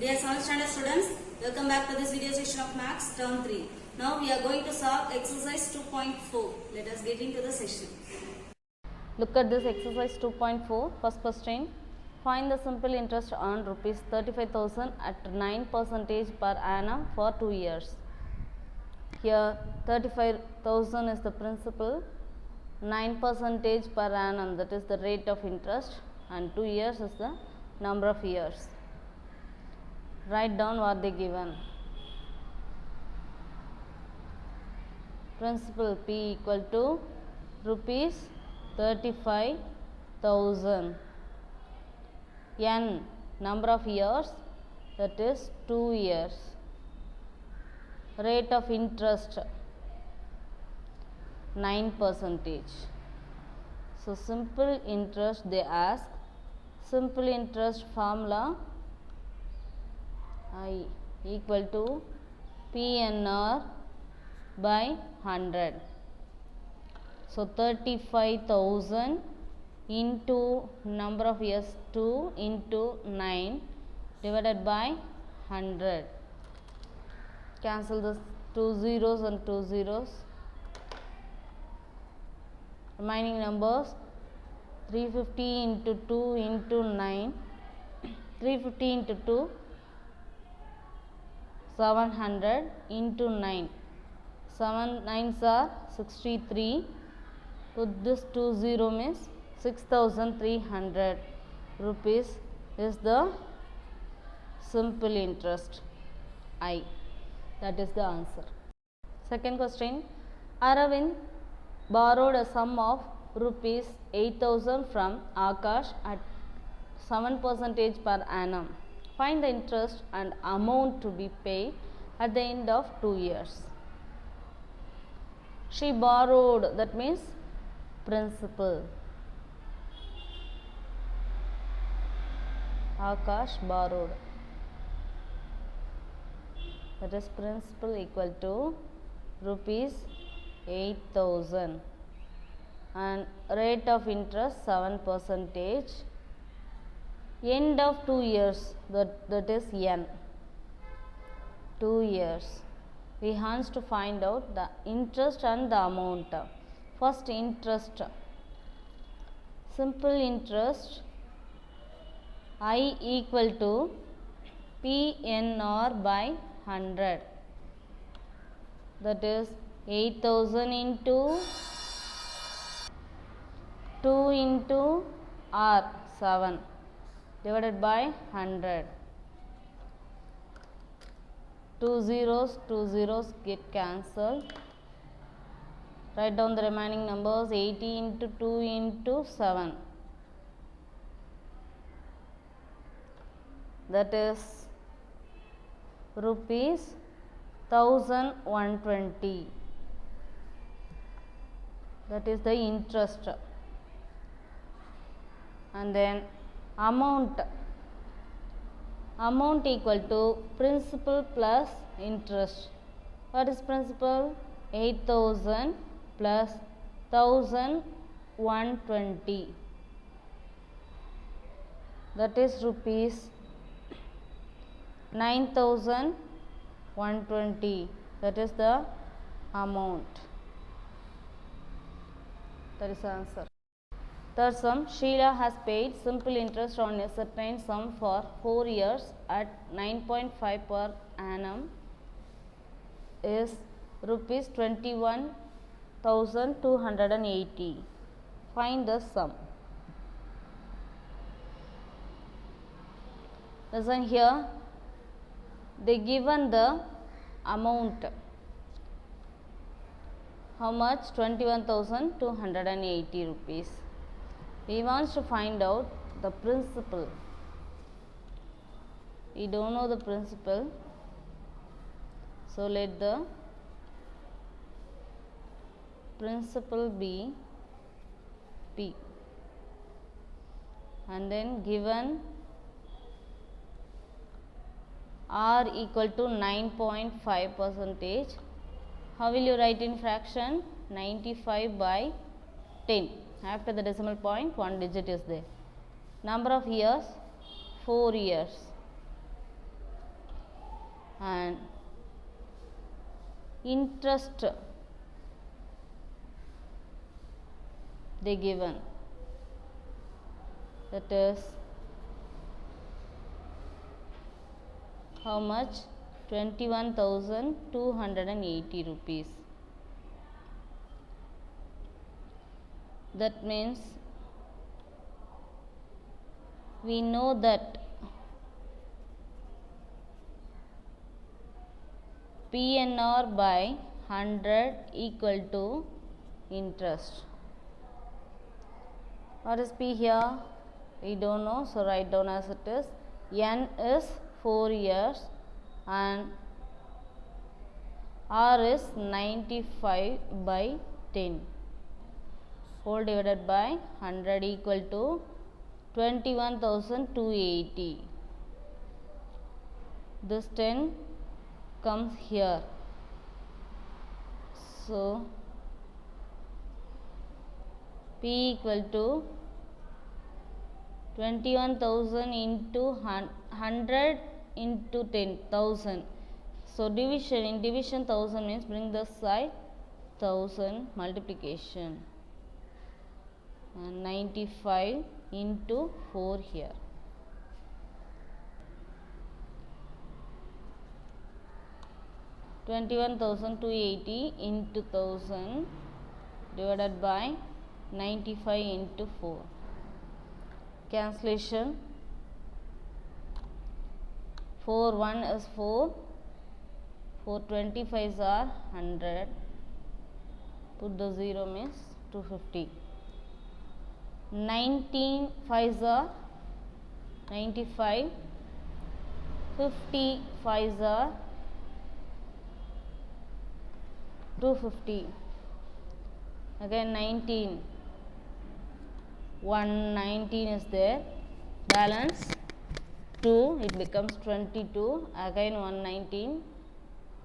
Dear 7th standard students, welcome back to this video section of Maths Term 3. Now we are going to solve exercise 2.4. Let us get into the session. Look at this exercise 2.4. First question. Find the simple interest on rupees 35,000 at 9% per annum for 2 years. Here 35,000 is the principal, 9% per annum, that is the rate of interest, and 2 years is the number of years. Write down what they given. Principal P equal to rupees 35,000. N number of years, that is 2 years. Rate of interest 9%. So simple interest they ask. Simple interest formula I equal to PNR by 100. So 35,000 into number of years 2 into 9 divided by 100. Cancel the 2 zeros and 2 zeros. Remaining numbers 350 into 2 into 9. 350 into 2 700 into 9. 7 9s are 63. Put this 2 0 means 6,300 rupees is the simple interest I. That is the answer. Second question. Aravind borrowed a sum of rupees 8,000 from Akash at 7% per annum. Find the interest and amount to be paid at the end of 2 years. She borrowed, that means principal. Akash borrowed, that is principal equal to rupees 8,000 and rate of interest 7%. End of 2 years, that is N. 2 years. We have to find out the interest and the amount. First interest. Simple interest I equal to PNR by 100. That is 8,000 into 2 into R 7 divided by 100. 2 zeros get cancelled. Write down the remaining numbers 80 into 2 into 7. That is rupees 1,120. That is the interest. And then amount equal to principal plus interest. What is principal? 8,000 plus 1,120. That is rupees 9,120. That is the amount. That is the answer. Third sum. Sheila has paid simple interest on a certain sum for 4 years at 9.5 per annum is rupees 21,280. Find the sum. Listen here. They given the amount. How much? 21,280 rupees. We want to find out the principal. We don't know the principal, so let the principal be P, and then given R equal to 9.5%. How will you write in fraction? 95 by 10. After the decimal point, 1 digit is there. Number of years, 4 years. and interest they given, that is how much? 21,280 rupees. That means we know that PNR by 100 equal to interest. What is P here? We don't know, so write down as it is. N is 4 years and R is 95 by 10. Whole divided by 100 equal to 21,280. This 10 comes here. So P equal to 21,000 into 100 into 10,000. So division, in division 1000 means bring this side 1000 multiplication and 95 into 4 here. $21,280 into 1000 divided by 95 into 4. Cancellation. 4 1 is 4. 4 25s are 100. Put the 0 means 250. 19 5s are 95. 50 5s are 250. Again 19. 119 is there. Balance 2, it becomes 22. Again 119.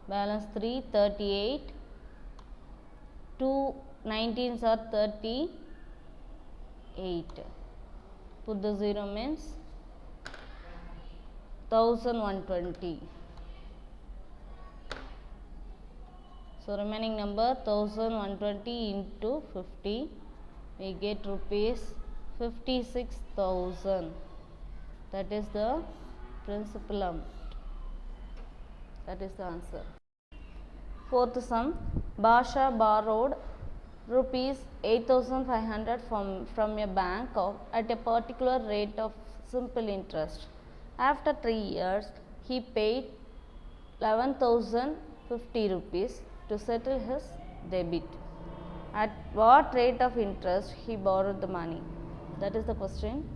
Balance 3, 38. 2 19s are 38. Put the 0 means 1120. So remaining number 1120 into 50, we get rupees 56,000. That is the principal amount. That is the answer. Fourth sum, Basha borrowed rupees 8,500 from a bank at a particular rate of simple interest. After 3 years, he paid 11,050 rupees to settle his debit. At what rate of interest he borrowed the money? That is the question.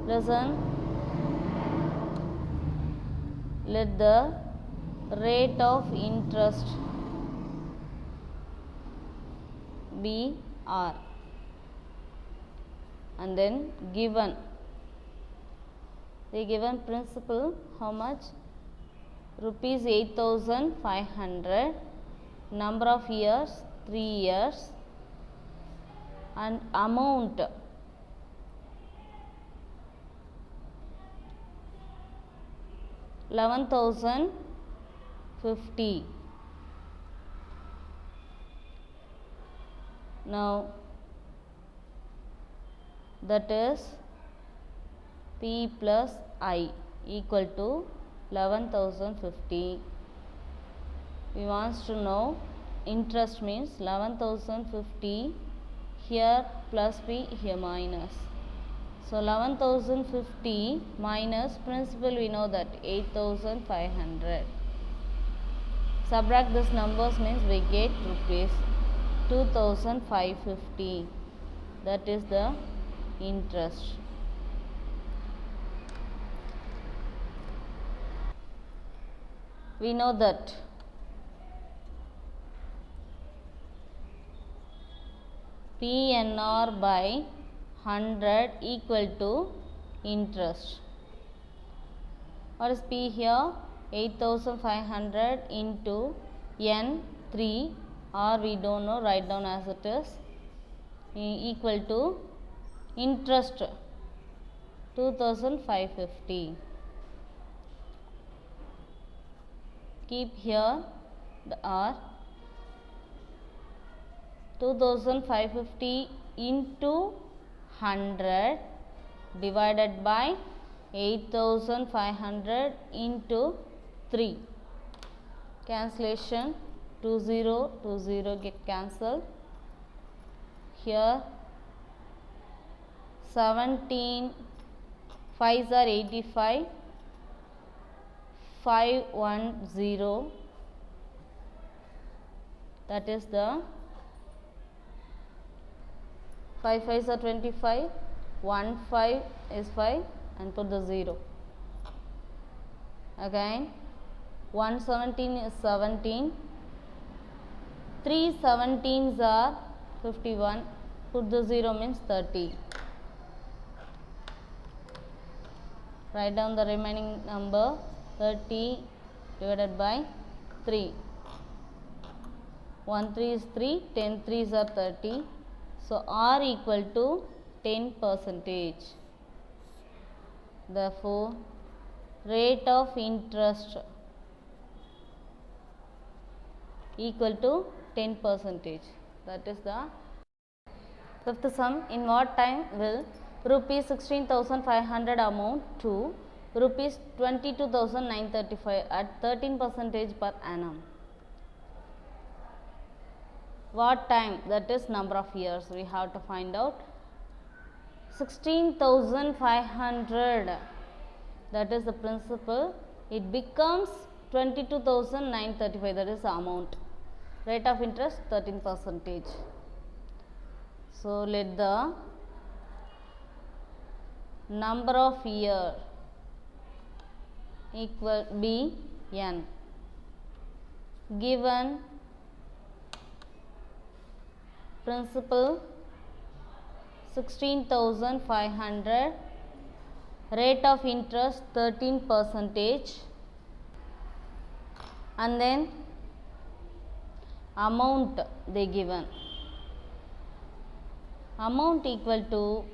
Listen. Let the rate of interest be R, and then given the given principal how much? Rupees 8,500, number of years 3 years, and amount $11,050. Now that is P plus I equal to 11,050. We want to know interest means 11,050 here plus P here minus. So 11,050 minus principal, we know that 8,500. Subtract these numbers means we get rupees 2,550. That is the interest. We know that PNR by 100 equal to interest. What is P here? 8,500 into N 3, or we don't know, write down as it is, equal to interest 2,550. keep here the R. 2550 into 100 divided by 8500 into 3. Cancellation, 20 get cancelled. Here 17 5s are 85, 510, that is the 5 5s are 25, 1 5 is 5 and put the 0. Again 117 is 17, 3 17s are 51, put the 0 means 30. Write down the remaining number, 30 divided by 3. 1 3 is 3, 10 3s are 30. So, R equal to 10%. Therefore, rate of interest equal to 10%. That is the fifth sum. In what time will rupees 16,500 amount to rupees 22,935 at 13% per annum? What time? That is number of years we have to find out. 16,500, that is the principal, it becomes 22,935, that is the amount. Rate of interest 13%. So, let the number of year equal be n. Given principal 16,500, rate of interest 13%, and then amount they given, amount equal to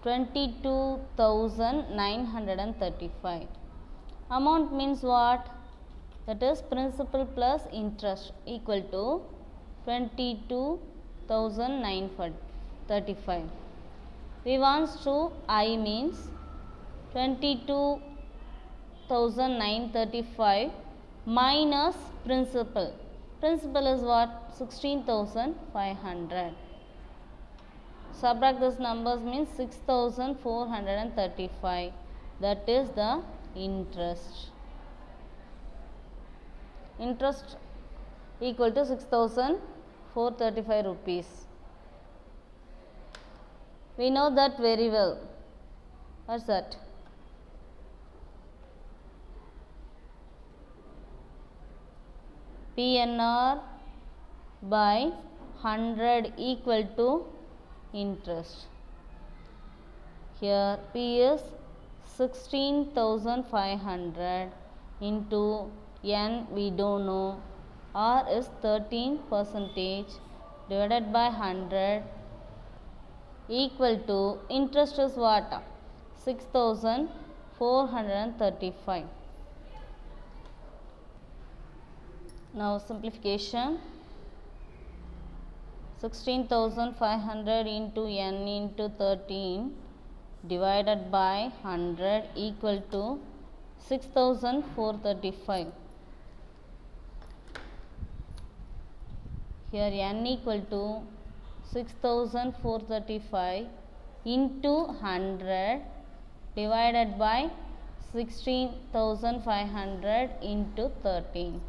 22,935. Amount means what? That is principal plus interest equal to 22,935. We want to I means 22,935 minus principal. Principal is what? 16,500. Subtract these numbers means 6,435. That is the interest. Interest equal to 6,435 rupees. We know that very well. What's that? PNR by 100 equal to interest. Here P is 16,500 into N we don't know, R is 13% divided by 100 equal to interest is what? 6,435. Now simplification. 16,500 into n into 13 divided by 100 equal to 6,435. Here n equal to 6,435 into 100 divided by 16,500 into 13.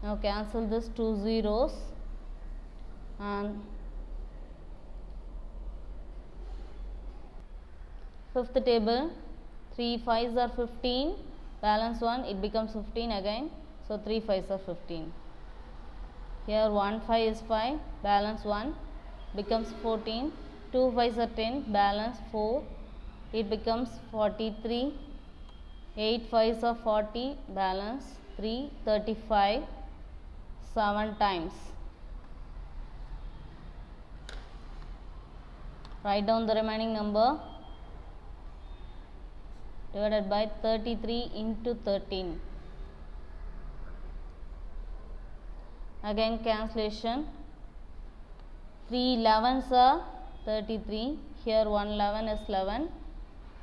Now cancel this 2 zeros and fifth table, 3 5s are 15, balance 1, it becomes 15 again. So 3 5s are 15. Here 1 5 is 5, balance 1 becomes 14, 2 5s are 10, balance 4, it becomes 43, 8 5s are 40, balance 3, 35, 7 times. Write down the remaining number divided by 33 into 13. Again cancellation. 3 11s are 33. Here 1 11 is 11.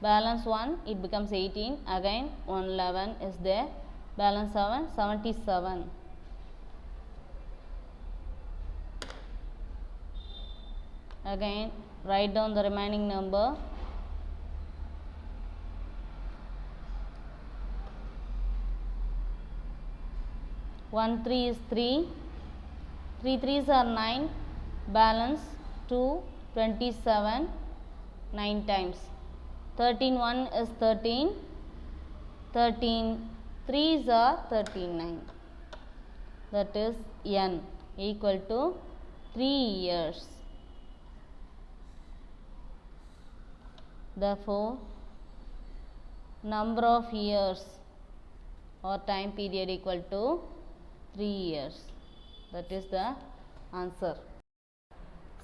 Balance 1, it becomes 18. Again 1 11 is there. Balance 7, 77. Again write down the remaining number. One 3 is 3. 3 3s are 9. Balance 2, 27. 9 times. 13 1 is 13. 13 3s are 39. That is n equal to 3 years. Therefore, number of years or time period equal to 3 years. That is the answer.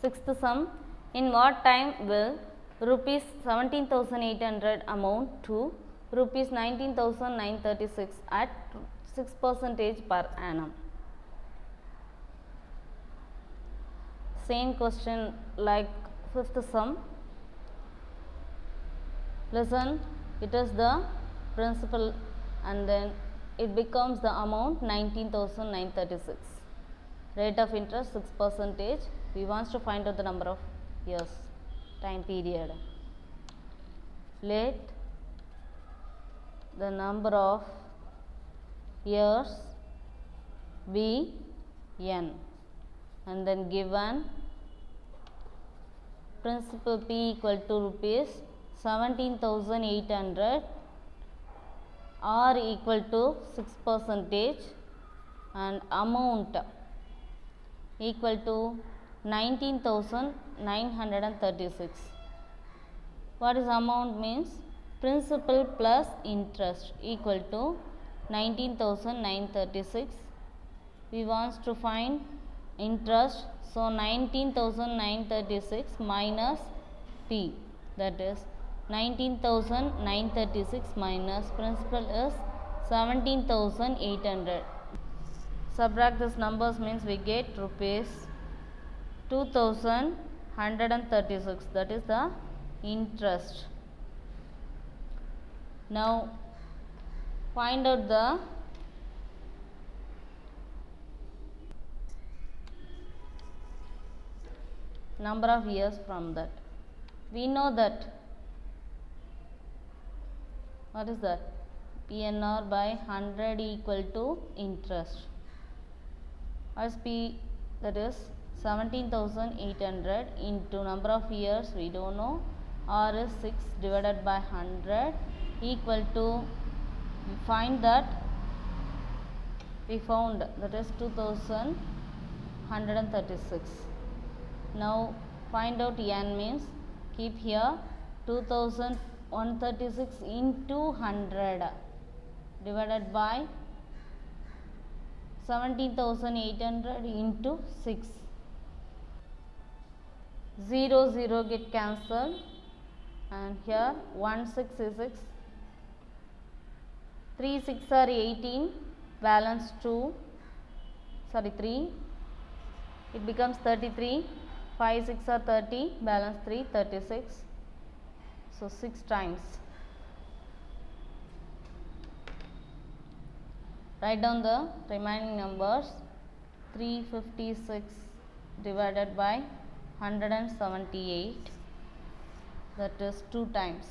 Sixth sum. In what time will rupees 17,800 amount to rupees 19,936 at 6% per annum? Same question like fifth sum. Listen, it is the principal and then it becomes the amount 19,936. Rate of interest 6%. We want to find out the number of years, time period. Let the number of years be n and then given principal P equal to rupees 17,800 R equal to 6% and amount equal to 19,936. What is amount means? Principal plus interest equal to 19,936. We want to find interest, so 19,936 minus P, that is 19,936 minus principal is 17,800. Subtract these numbers means we get rupees 2,136. That is the interest. Now find out the number of years from that. We know that. What is that? PNR by 100 equal to interest. As P, that is 17,800 into number of years we don't know. R is 6 divided by 100 equal to, find that, we found that is 2,136. Now find out n means keep here 2,136 into 100 divided by 17,800 into 6. 0 0 get cancelled and here 1 6 is 6. 3 6 are 18, balance 2, sorry 3, it becomes 33. 5 6 are 30, balance 3, 36. So 6 times. Write down the remaining numbers. 356 divided by 178, that is 2 times.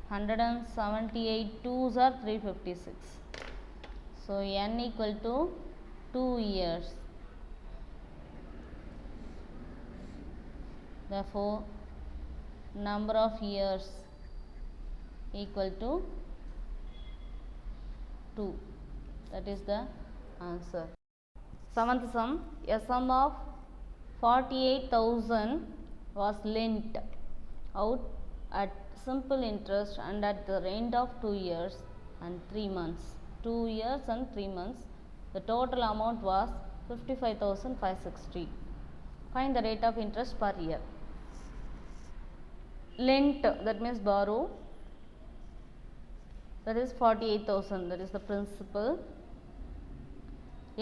178 2s are 356. So n equal to 2 years. Therefore, number of years equal to 2. That is the answer. Seventh sum. A sum of 48,000 was lent out at simple interest and at the end of 2 years and 3 months. 2 years and 3 months. The total amount was 55,560. Find the rate of interest per year. Lent, that means borrow, that is 48,000, that is the principal.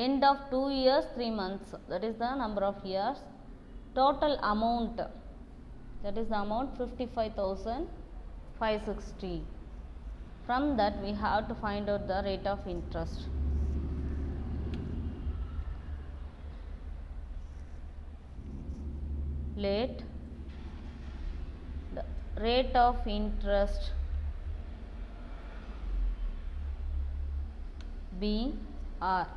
End of 2 years 3 months, that is the number of years. Total amount, that is the amount 55,560. From that we have to find out the rate of interest. Let the rate of interest be R.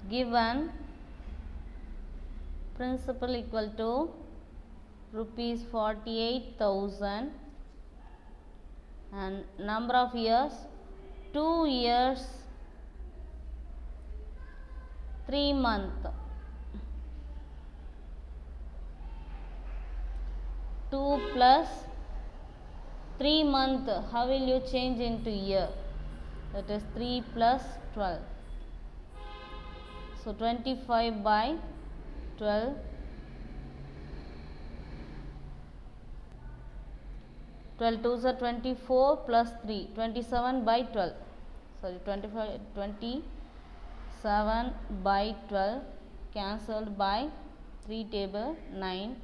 Given principal equal to rupees 48,000 and number of years 2 years 3 months. 2 plus 3 month, how will you change into year? That is 3 plus 12. So 25 by 12. 12 2s are 24 plus 3, 27 by 12. Sorry, 27 by 12 cancelled by 3 table 9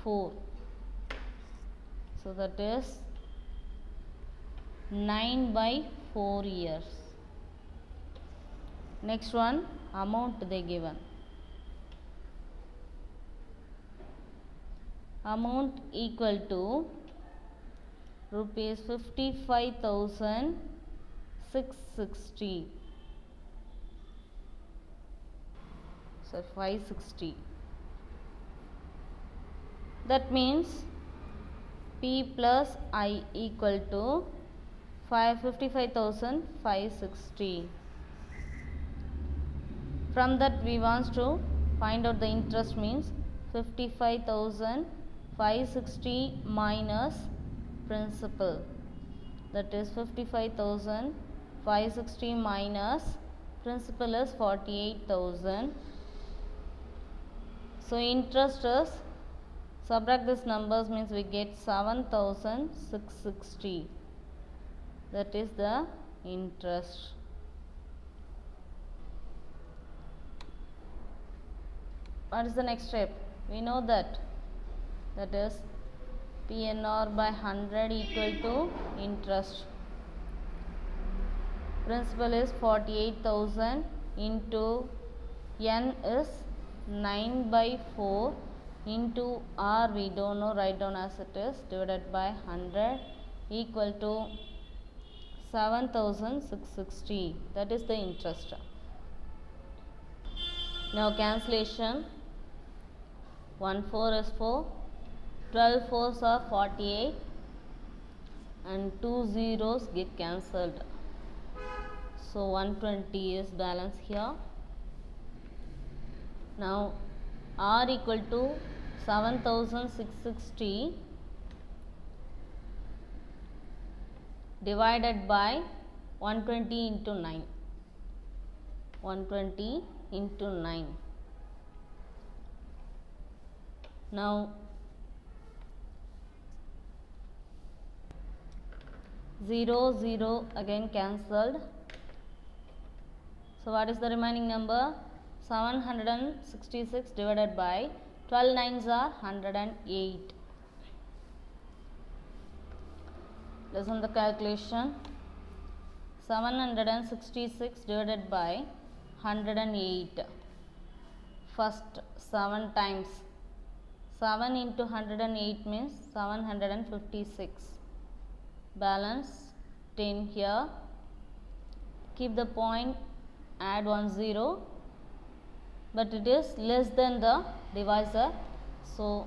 4. So that is 9 by 4 years. Next one, amount they given. Amount equal to rupees 55,660. So 560. That means P plus I equal to 55,560. From that we want to find out the interest, means 55,560 minus principal, that is 55,560 minus principal is 48,000. So interest is, subtract these numbers, means we get 7,660. That is the interest. What is the next step? We know that is PNR by 100 equal to interest. Principal is 48,000 into N is 9 by 4 into R, we don't know, write down as it is, divided by 100 equal to 7,660. That is the interest. Now cancellation. 1 4 is 4, 12 4s are 48 and 2 zeros get cancelled. So 120 is balance here. Now R equal to 7,660 divided by 120 into 9. 120 into 9. Now 0 0 again cancelled. So what is the remaining number? 766 divided by 12 nines are 108. Listen the calculation. 766 divided by 108. First 7 times. 7 into 108 means 756. Balance 10 here. Keep the point, add 1 0. But it is less than the divisor. So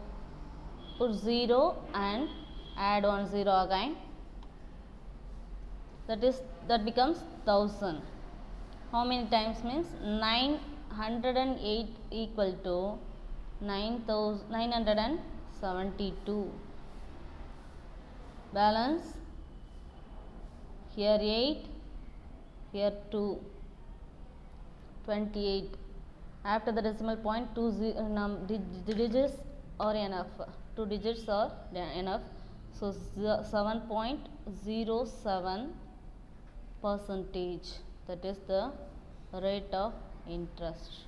put 0 and add 1 0 again. That becomes 1000. How many times means 908 equal to 972. Balance here 8, here 2, 28. After the decimal point, digits are enough. 2 digits are enough. So 7.07%. that is the rate of interest.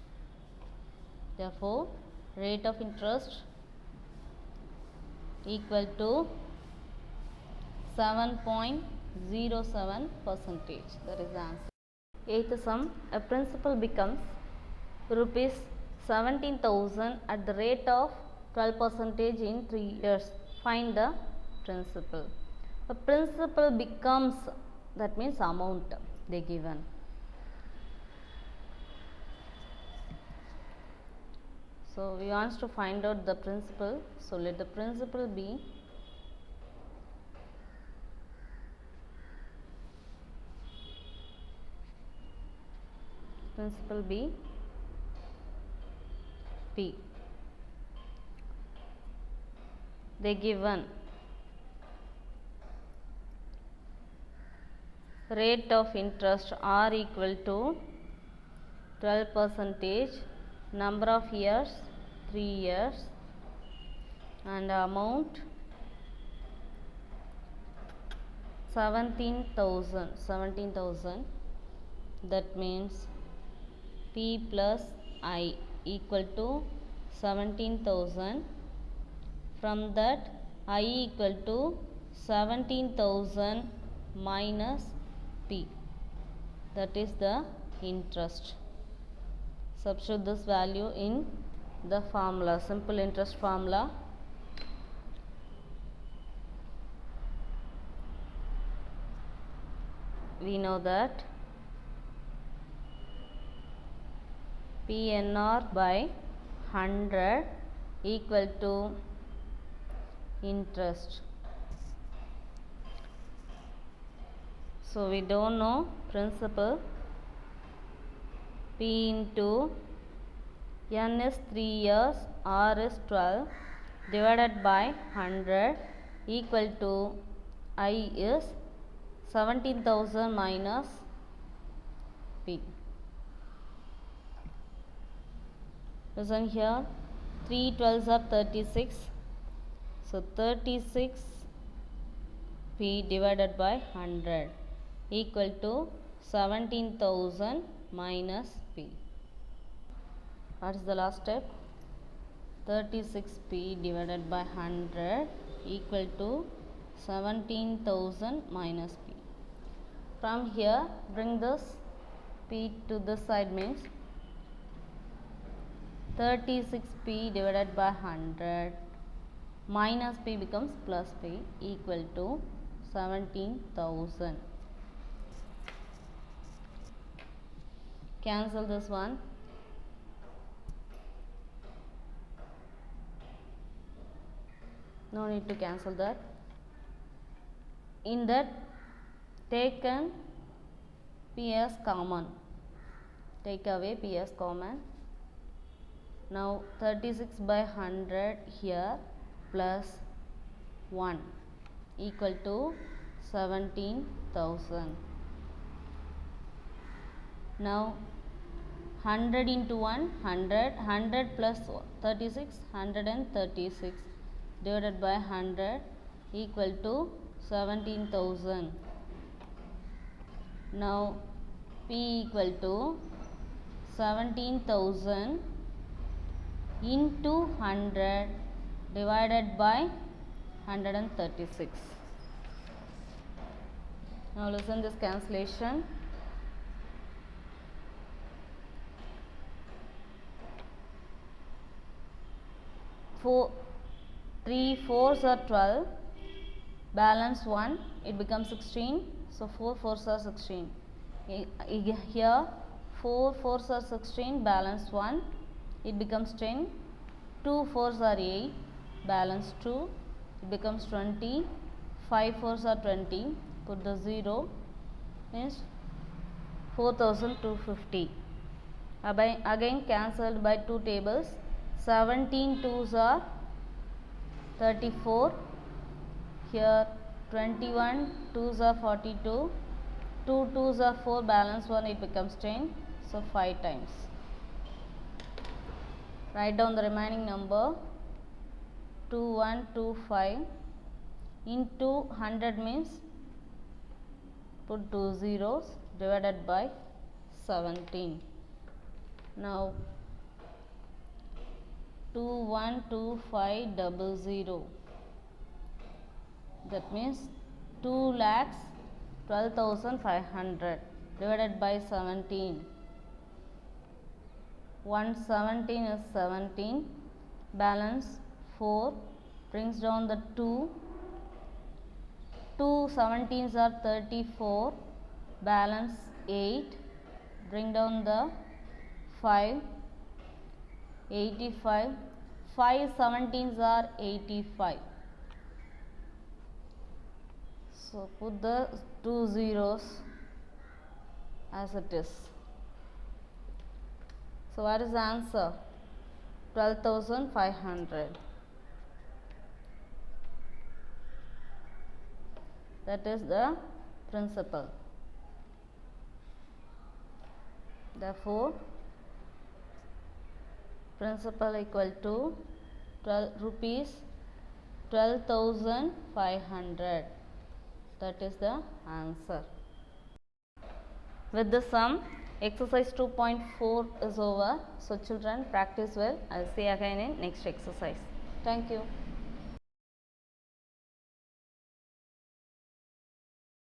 Therefore, rate of interest equal to 7.07%. That is the answer. Eighth sum, a principal becomes rupees 17,000 at the rate of 12% in 3 years. Find the principal. A principal becomes, that means amount they given. So we want to find out the principal. So let the principal be P. They given rate of interest R equal to 12%, number of years 3 years, and amount 17,000. That means P plus I equal to 17,000. From that, I equal to 17,000 minus P, that is the interest. Substitute this value in the formula, simple interest formula. We know that PNR by 100 equal to interest. So we don't know principal. P into N is 3 years, R is 12 divided by 100 equal to I is 17,000 minus P. Listen here, 3 12s are 36. So 36 P divided by 100 equal to 17,000 minus P. What is the last step? 36 P divided by 100 equal to 17,000 minus P. From here, bring this P to this side, means 36P divided by 100 minus P becomes plus P equal to 17,000. Cancel this one. No need to cancel that. In that, taken P as common. Take away P as common. Now 36 by 100 here plus 1 equal to 17,000. Now 100 into 1, 100 plus 36, 136 divided by 100 equal to 17,000. Now P equal to 17,000 into 100 divided by 136. Now listen this cancellation. 3 4s are 12, balance 1, it becomes 16. So 4 4s are 16. Here 4 4s are 16, balance 1, it becomes 10. 2 4s are 8, balance 2, it becomes 20. 5 4s are 20, put the 0, means 4,250. Again cancelled by 2 tables. 17 2s are 34. Here 21 2s are 42. 2 2s are 4, balance 1, it becomes 10. So 5 times. Write down the remaining number. 2125 into 100 means put 2 zeros divided by 17. Now 212500, that means 2,12,500 divided by 17. 117 is 17, balance 4, brings down the 2. 2 17s are 34, balance 8, bring down the 5, 85. 5 17s are 85. So put the 2 zeros as it is. So what is the answer? 12,500. That is the principal. Therefore, principal equal to rupees 12,500. That is the answer. With the sum, exercise 2.4 is over. So children, practice well. I will see you again in next exercise. Thank you.